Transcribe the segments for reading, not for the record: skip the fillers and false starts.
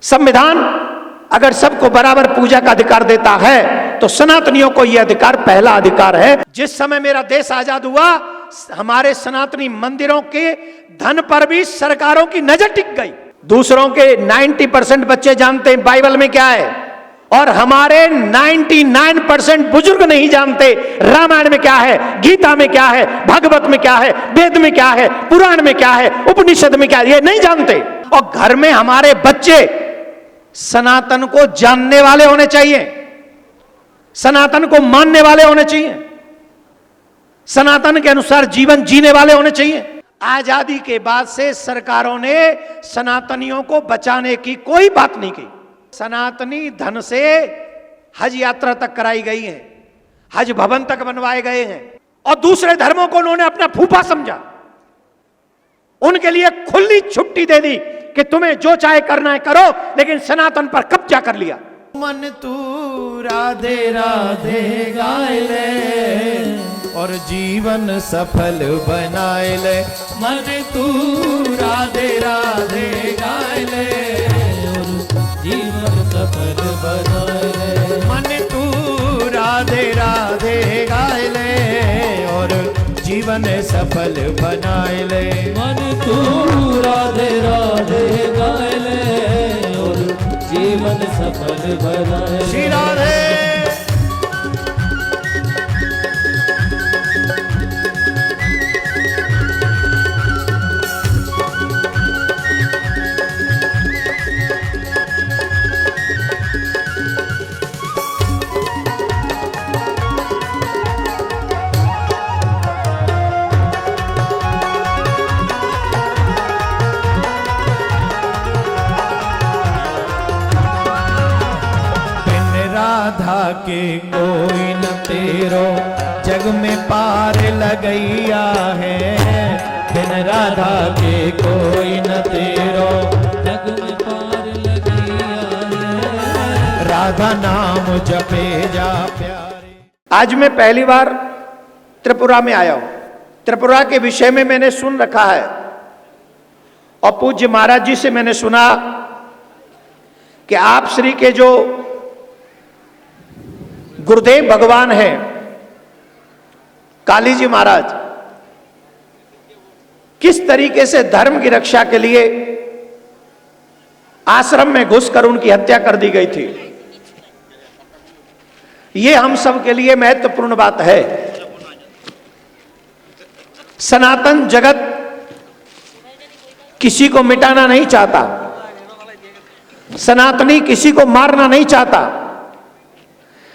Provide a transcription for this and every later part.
संविधान अगर सबको बराबर पूजा का अधिकार देता है तो सनातनियों को यह अधिकार पहला अधिकार है। जिस समय मेरा देश आजाद हुआ, हमारे सनातनी मंदिरों के धन पर भी सरकारों की नजर टिक गई। दूसरों के 90% बच्चे जानते हैं बाइबल में क्या है, और हमारे 99% बुजुर्ग नहीं जानते रामायण में क्या है, गीता में क्या है, भागवत में क्या है, वेद में क्या है, पुराण में क्या है, उपनिषद में क्या है, ये नहीं जानते। और घर में हमारे बच्चे सनातन को जानने वाले होने चाहिए, सनातन को मानने वाले होने चाहिए, सनातन के अनुसार जीवन जीने वाले होने चाहिए। आजादी के बाद से सरकारों ने सनातनियों को बचाने की कोई बात नहीं की। सनातनी धन से हज यात्रा तक कराई गई है, हज भवन तक बनवाए गए हैं, और दूसरे धर्मों को उन्होंने अपना फूफा समझा। उनके लिए खुली छुट्टी दे दी कि तुम्हें जो चाहे करना है करो, लेकिन सनातन पर कब्जा कर लिया। मन तू राधे राधे गाए ले और जीवन सफल बनाए ले। मन तू राधे राधे गाए ले और जीवन सफल बनाए ले। मन तू राधे राधे गाए ले और जीवन सफल बनाए ले। मन तू राधे राधे गाए ले और जीवन सफल बनाए ले। श्री राधे। राधा के कोई न तेरो जग में पार लगैया है। बिन राधा के कोई न तेरो जग में पार लगैया है। राधा नाम जपे जा प्यारे। आज मैं पहली बार त्रिपुरा में आया हूं। त्रिपुरा के विषय में मैंने सुन रखा है, और पूज्य महाराज जी से मैंने सुना कि आप श्री के जो गुरुदेव भगवान हैं काली जी महाराज, किस तरीके से धर्म की रक्षा के लिए आश्रम में घुसकर उनकी हत्या कर दी गई थी। यह हम सब के लिए महत्वपूर्ण बात है। सनातन जगत किसी को मिटाना नहीं चाहता, सनातनी किसी को मारना नहीं चाहता,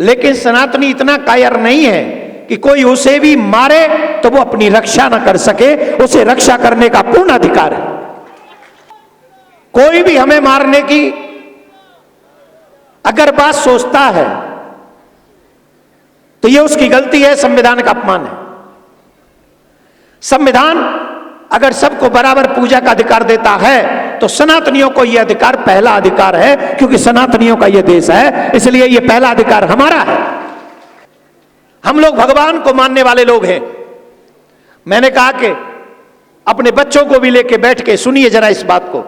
लेकिन सनातनी इतना कायर नहीं है कि कोई उसे भी मारे तो वो अपनी रक्षा ना कर सके। उसे रक्षा करने का पूर्ण अधिकार है। कोई भी हमें मारने की अगर बात सोचता है तो ये उसकी गलती है, संविधान का अपमान है। संविधान अगर सबको बराबर पूजा का अधिकार देता है तो सनातनियों को यह अधिकार पहला अधिकार है, क्योंकि सनातनियों का यह देश है, इसलिए यह पहला अधिकार हमारा है। हम लोग भगवान को मानने वाले लोग हैं। मैंने कहा कि अपने बच्चों को भी लेके बैठ के सुनिए जरा इस बात को।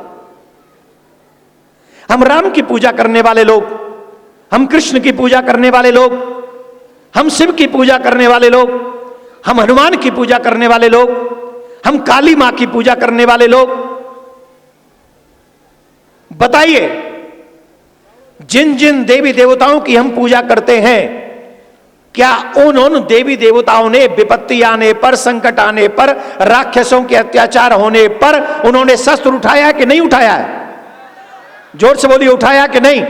हम राम की पूजा करने वाले लोग, हम कृष्ण की पूजा करने वाले लोग, हम शिव की पूजा करने वाले लोग, हम हनुमान की पूजा करने वाले लोग, हम काली मां की पूजा करने वाले लोग, बताइए जिन जिन देवी देवताओं की हम पूजा करते हैं, क्या उन देवी देवताओं ने विपत्ति आने पर, संकट आने पर, राक्षसों के अत्याचार होने पर उन्होंने शस्त्र उठाया कि नहीं उठाया है? जोर से बोलिए, उठाया कि नहीं?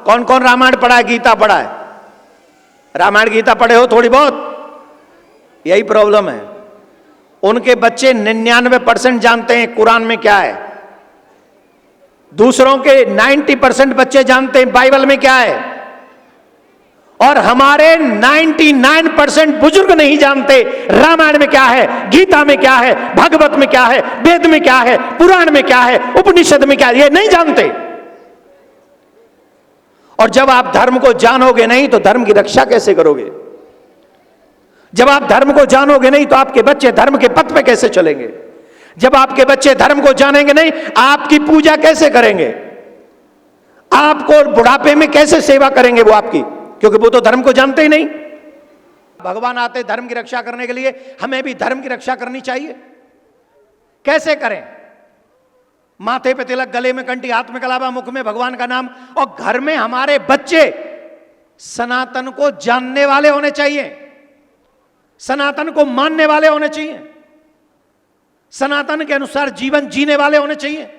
कौन कौन रामायण पढ़ा है, गीता पढ़ा है? रामायण गीता पढ़े हो थोड़ी बहुत? यही प्रॉब्लम है। उनके बच्चे 99% जानते हैं कुरान में क्या है। दूसरों के 90% बच्चे जानते हैं बाइबल में क्या है, और हमारे 99% बुजुर्ग नहीं जानते रामायण में क्या है, गीता में क्या है, भागवत में क्या है, वेद में क्या है, पुराण में क्या है, उपनिषद में क्या है, ये नहीं जानते। और जब आप धर्म को जानोगे नहीं तो धर्म की रक्षा कैसे करोगे? जब आप धर्म को जानोगे नहीं तो आपके बच्चे धर्म के पथ पे कैसे चलेंगे? जब आपके बच्चे धर्म को जानेंगे नहीं, आपकी पूजा कैसे करेंगे? आपको बुढ़ापे में कैसे सेवा करेंगे वो आपकी, क्योंकि वो तो धर्म को जानते ही नहीं। भगवान आते धर्म की रक्षा करने के लिए, हमें भी धर्म की रक्षा करनी चाहिए। कैसे करें? माथे पे तिलक, गले में कंठी, हाथ में कलावा, मुख में भगवान का नाम, और घर में हमारे बच्चे सनातन को जानने वाले होने चाहिए, सनातन को मानने वाले होने चाहिए, सनातन के अनुसार जीवन जीने वाले होने चाहिए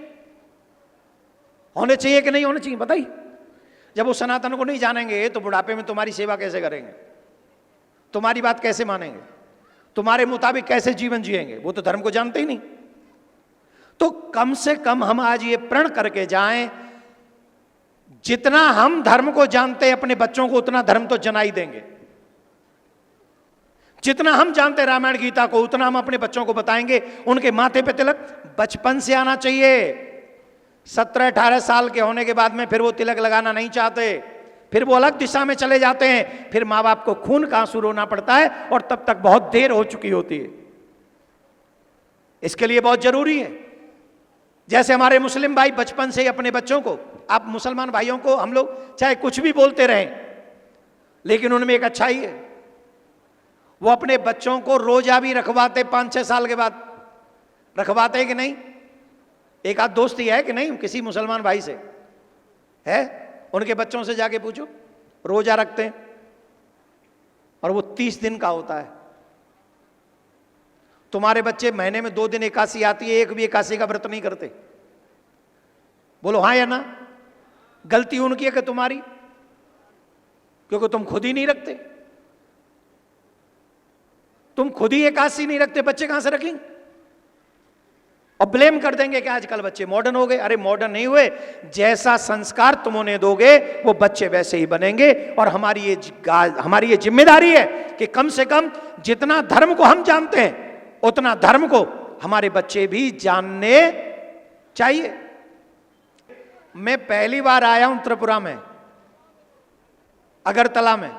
कि नहीं होने चाहिए? बताइए। जब वो सनातन को नहीं जानेंगे तो बुढ़ापे में तुम्हारी सेवा कैसे करेंगे, तुम्हारी बात कैसे मानेंगे, तुम्हारे मुताबिक कैसे जीवन जिएंगे? वो तो धर्म को जानते ही नहीं। तो कम से कम हम आज ये प्रण करके जाएं, जितना हम धर्म को जानते हैं अपने बच्चों को, उतना धर्म तो जना ही देंगे। जितना हम जानते हैं रामायण गीता को, उतना हम अपने बच्चों को बताएंगे। उनके माथे पे तिलक बचपन से आना चाहिए। 17-18 साल के होने के बाद में फिर वो तिलक लगाना नहीं चाहते, फिर वो अलग दिशा में चले जाते हैं। फिर माँ बाप को खून का आंसू रोना पड़ता है, और तब तक बहुत देर हो चुकी होती है। इसके लिए बहुत जरूरी है, जैसे हमारे मुस्लिम भाई बचपन से ही अपने बच्चों को, आप मुसलमान भाइयों को हम लोग चाहे कुछ भी बोलते रहें, लेकिन उनमें एक अच्छाई है, वो अपने बच्चों को रोजा भी रखवाते। 5-6 साल के बाद रखवाते कि नहीं? एक आध दोस्ती है कि नहीं किसी मुसलमान भाई से? है? उनके बच्चों से जाके पूछो, रोजा रखते हैं, और वो 30 दिन का होता है। तुम्हारे बच्चे महीने में 2 दिन एकादशी आती है, एक भी एकादशी का व्रत नहीं करते। बोलो हाँ या ना? गलती उनकी है कि तुम्हारी? क्योंकि तुम खुद ही नहीं रखते। तुम खुद ही एकादशी नहीं रखते, बच्चे कहां से रखेंगे? और ब्लेम कर देंगे कि आजकल बच्चे मॉडर्न हो गए। अरे मॉडर्न नहीं हुए, जैसा संस्कार तुम उन्हें दोगे वो बच्चे वैसे ही बनेंगे। और हमारी ये जिम्मेदारी है कि कम से कम जितना धर्म को हम जानते हैं, उतना धर्म को हमारे बच्चे भी जानने चाहिए। मैं पहली बार आया हूं त्रिपुरा में, अगरतला में,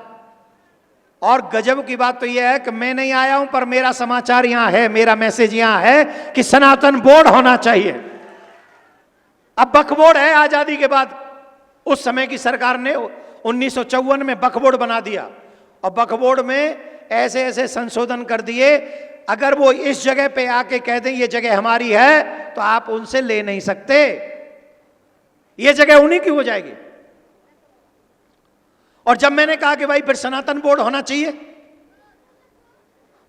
और गजब की बात तो यह है कि मैं नहीं आया हूं, पर मेरा समाचार यहां है, मेरा मैसेज यहां है कि सनातन बोर्ड होना चाहिए। अब वक्फ बोर्ड है आजादी के बाद, उस समय की सरकार ने 1954 में वक्फ बोर्ड बना दिया, और वक्फ बोर्ड में ऐसे ऐसे संशोधन कर दिए, अगर वो इस जगह पे आके कह दें ये जगह हमारी है, तो आप उनसे ले नहीं सकते, ये जगह उन्हीं की हो जाएगी। और जब मैंने कहा कि भाई फिर सनातन बोर्ड होना चाहिए,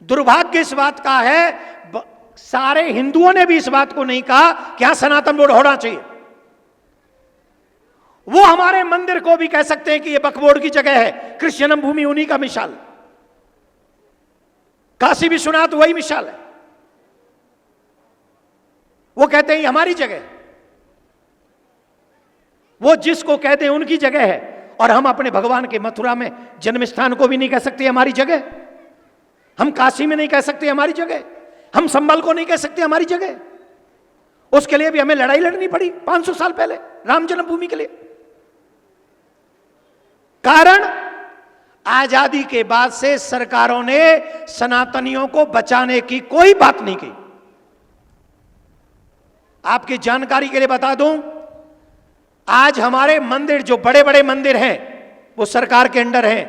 दुर्भाग्य इस बात का है सारे हिंदुओं ने भी इस बात को नहीं कहा कि यहां सनातन बोर्ड होना चाहिए। वो हमारे मंदिर को भी कह सकते हैं कि ये वक्फ बोर्ड की जगह है, कृष्ण भूमि उन्हीं का मिसाल, काशी विश्वनाथ वही मिसाल है। वो कहते हैं ये हमारी जगह है, वो जिसको कहते हैं उनकी जगह है। और हम अपने भगवान के मथुरा में जन्म स्थान को भी नहीं कह सकते हमारी जगह, हम काशी में नहीं कह सकते हमारी जगह, हम संबल को नहीं कह सकते हमारी जगह। उसके लिए भी हमें लड़ाई लड़नी पड़ी 500 साल पहले राम जन्मभूमि के लिए। कारण आजादी के बाद से सरकारों ने सनातनियों को बचाने की कोई बात नहीं की। आपकी जानकारी के लिए बता दूं, आज हमारे मंदिर जो बड़े बड़े मंदिर हैं वो सरकार के अंडर हैं,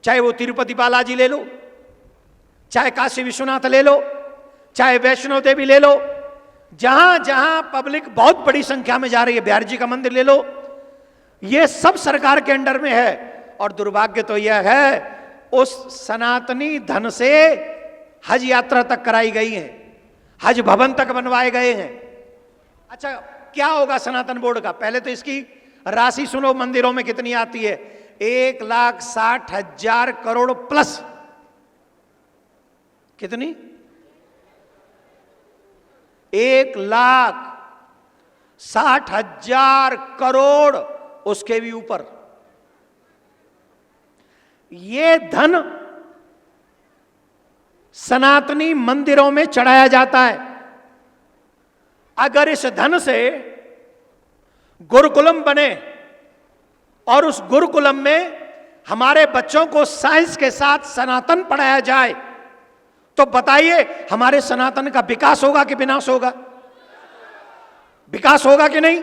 चाहे वो तिरुपति बालाजी ले लो, चाहे काशी विश्वनाथ ले लो, चाहे वैष्णो देवी ले लो, जहां जहां पब्लिक बहुत बड़ी संख्या में जा रही है, बिहार जी का मंदिर ले लो, ये सब सरकार के अंडर में है। और दुर्भाग्य तो यह है उस सनातनी धन से हज यात्रा तक कराई गई है, हज भवन तक बनवाए गए हैं। अच्छा क्या होगा सनातन बोर्ड का? पहले तो इसकी राशि सुनो मंदिरों में कितनी आती है, 1,60,000 करोड़ प्लस। कितनी? 1,60,000 करोड़, उसके भी ऊपर। ये धन सनातनी मंदिरों में चढ़ाया जाता है। अगर इस धन से गुरुकुलम बने और उस गुरुकुलम में हमारे बच्चों को साइंस के साथ सनातन पढ़ाया जाए, तो बताइए हमारे सनातन का विकास होगा कि विनाश होगा? विकास होगा कि नहीं?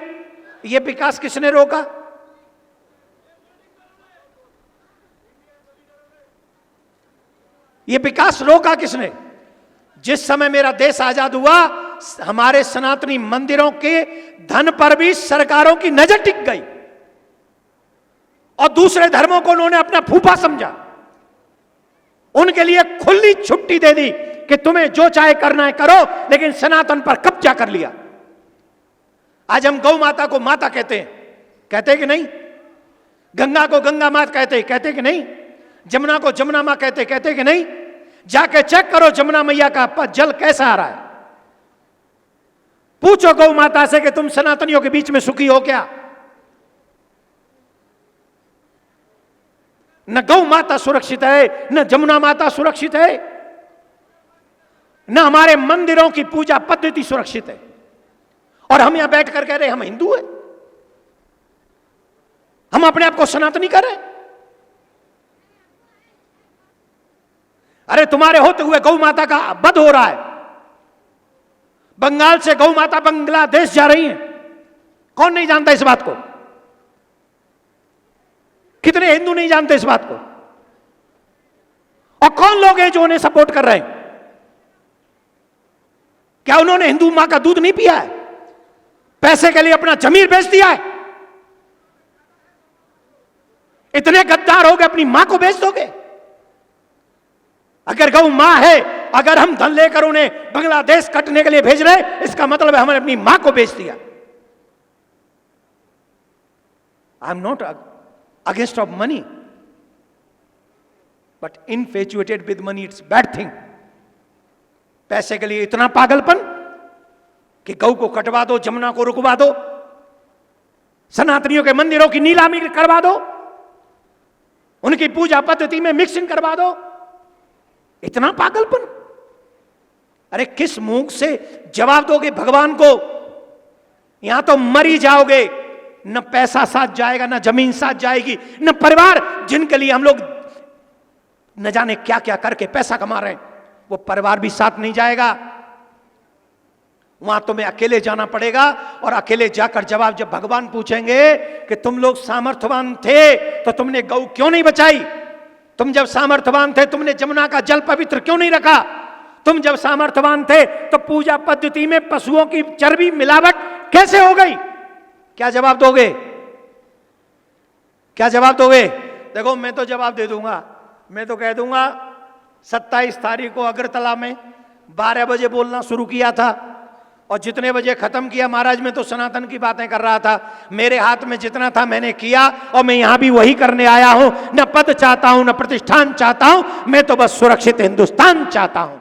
ये विकास किसने रोका? ये विकास रोका किसने? जिस समय मेरा देश आजाद हुआ, हमारे सनातनी मंदिरों के धन पर भी सरकारों की नजर टिक गई और दूसरे धर्मों को उन्होंने अपना फूफा समझा। उनके लिए खुली छुट्टी दे दी कि तुम्हें जो चाहे करना है करो, लेकिन सनातन पर कब्जा कर लिया। आज हम गौ माता को माता कहते हैं कि नहीं? गंगा को गंगा माता कहते कि नहीं? जमुना को जमुना मां कहते कि नहीं? जाके चेक करो जमुना मैया का जल कैसा आ रहा है। पूछो गौ माता से कि तुम सनातनियों के बीच में सुखी हो क्या? न गौ माता सुरक्षित है, न जमुना माता सुरक्षित है, न हमारे मंदिरों की पूजा पद्धति सुरक्षित है। और हम यहां बैठ कर कह रहे हम हिंदू हैं, हम अपने आप को सनातनी कर रहे हैं। अरे तुम्हारे होते हुए गौ माता का वध हो रहा है। बंगाल से गौ माता बांग्लादेश जा रही है। कौन नहीं जानता इस बात को? कितने हिंदू नहीं जानते इस बात को? और कौन लोग हैं जो उन्हें सपोर्ट कर रहे हैं? क्या उन्होंने हिंदू मां का दूध नहीं पिया है? पैसे के लिए अपना जमीर बेच दिया है? इतने गद्दार हो गए, अपनी मां को बेच दोगे? अगर गौ मां है, अगर हम धन लेकर उन्हें बांग्लादेश कटने के लिए भेज रहे, इसका मतलब है हमने अपनी मां को बेच दिया। I am not against of money, but infatuated with money it's bad thing. पैसे के लिए इतना पागलपन कि गौ को कटवा दो, जमुना को रुकवा दो, सनातनियों के मंदिरों की नीलामी करवा दो, उनकी पूजा पद्धति में मिक्सिंग करवा दो। इतना पागलपन! अरे किस मुंह से जवाब दोगे भगवान को? यहां तो मर ही जाओगे, न पैसा साथ जाएगा, न जमीन साथ जाएगी, न परिवार जिनके लिए हम लोग न जाने क्या क्या करके पैसा कमा रहे हैं, वो परिवार भी साथ नहीं जाएगा। वहां तुम्हें अकेले जाना पड़ेगा और अकेले जाकर जवाब जब भगवान पूछेंगे कि तुम लोग सामर्थ्यवान थे तो तुमने गौ क्यों नहीं बचाई? तुम जब सामर्थ्यवान थे तुमने जमुना का जल पवित्र क्यों नहीं रखा? तुम जब सामर्थ्यवान थे तो पूजा पद्धति में पशुओं की चर्बी मिलावट कैसे हो गई? क्या जवाब दोगे? क्या जवाब दोगे? देखो मैं तो जवाब दे दूंगा। मैं तो कह दूंगा 27 तारीख को अगरतला में 12 बजे बोलना शुरू किया था और जितने बजे खत्म किया, महाराज मैं तो सनातन की बातें कर रहा था, मेरे हाथ में जितना था मैंने किया और मैं यहां भी वही करने आया हूं। न पद चाहता हूं, न प्रतिष्ठान चाहता हूं, मैं तो बस सुरक्षित हिंदुस्तान चाहता हूं।